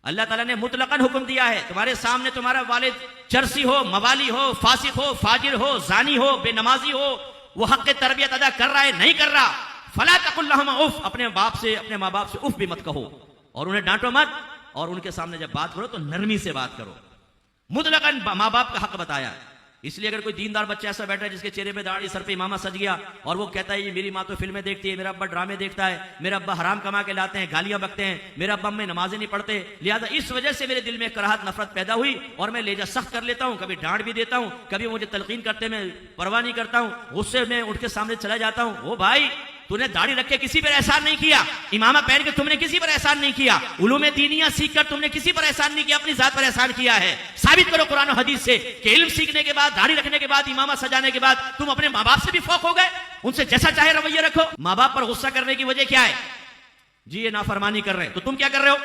اللہ تعالیٰ نے مطلقاً حکم دیا ہے، تمہارے سامنے تمہارا والد چرسی ہو، موالی ہو، فاسق ہو، فاجر ہو، زانی ہو، بے نمازی ہو، وہ حق تربیت ادا کر رہا ہے نہیں کر رہا، فلا تقل لہما اف، اپنے ماں باپ سے اف بھی مت کہو، اور انہیں ڈانٹو مت، اور ان کے سامنے جب بات کرو تو نرمی سے بات کرو۔ مطلقاً ماں باپ کا حق بتایا۔ اس لیے اگر کوئی دیندار بچہ ایسا بیٹھا ہے جس کے چہرے پہ داڑھی، سر پہ امامہ سج گیا، اور وہ کہتا ہے یہ میری ماں تو فلمیں دیکھتی ہے، میرا ابا ڈرامے دیکھتا ہے، میرا ابا حرام کما کے لاتے ہیں، گالیاں بکتے ہیں، میرا ابا میں نمازیں نہیں پڑھتے، لہذا اس وجہ سے میرے دل میں کراہت نفرت پیدا ہوئی اور میں لہجہ سخت کر لیتا ہوں، کبھی ڈانٹ بھی دیتا ہوں، کبھی مجھے تلقین کرتے میں پرواہ نہیں کرتا ہوں، غصے میں اٹھ کے سامنے چلا جاتا ہوں۔ وہ بھائی تو نے داڑھی رکھ کے کسی پر احسان نہیں کیا، امامہ پہن کے تم نے کسی پر احسان نہیں کیا، علوم دینیہ سیکھ کر تم نے کسی پر احسان نہیں کیا، اپنی ذات پر احسان کیا ہے۔ ثابت کرو قرآن و حدیث سے کہ علم سیکھنے کے بعد، داڑھی رکھنے کے بعد، امامہ سجانے کے بعد تم اپنے ماں باپ سے بھی فوق ہو گئے، ان سے جیسا چاہے رویہ رکھو۔ ماں باپ پر غصہ کرنے کی وجہ کیا ہے؟ جی یہ نافرمانی کر رہے ہیں، تو تم کیا کر رہے ہو؟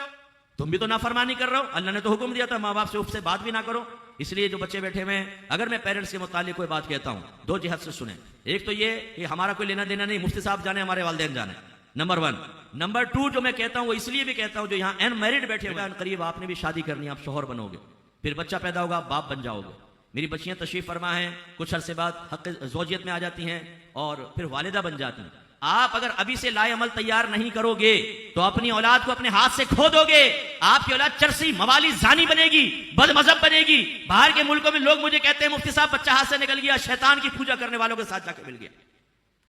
تم بھی تو نافرمانی کر رہے ہو۔ اللہ نے تو حکم دیا تھا ماں باپ سے اف سے بات بھی نہ کرو۔ اس لیے جو بچے بیٹھے ہوئے ہیں، اگر میں پیرنٹس کے متعلق کوئی بات کہتا ہوں، دو جہت سے سنیں۔ ایک تو یہ کہ ہمارا کوئی لینا دینا نہیں، مفتی صاحب جانے، ہمارے والدین جانے، نمبر 1۔ نمبر 2 جو میں کہتا ہوں وہ اس لیے بھی کہتا ہوں جو یہاں ان میرڈ بیٹھے ہوئے ہیں، قریب آپ نے بھی شادی کرنی ہے، آپ شوہر بنو گے، پھر بچہ پیدا ہوگا، باپ بن جاؤ گے۔ میری بچیاں تشریف فرما ہیں، کچھ عرصے بعد حق زوجیت میں آ جاتی ہیں اور پھر والدہ بن جاتی ہیں۔ آپ اگر ابھی سے لائے عمل تیار نہیں کرو گے تو اپنی اولاد کو اپنے ہاتھ سے کھو دو گے۔ آپ کی اولاد چرسی، موالی، زانی بنے گی، بد مذہب بنے گی۔ باہر کے ملکوں میں لوگ مجھے کہتے ہیں مفتی صاحب بچہ ہاتھ سے نکل گیا، شیطان کی پوجا کرنے والوں کے ساتھ جا کے مل گیا۔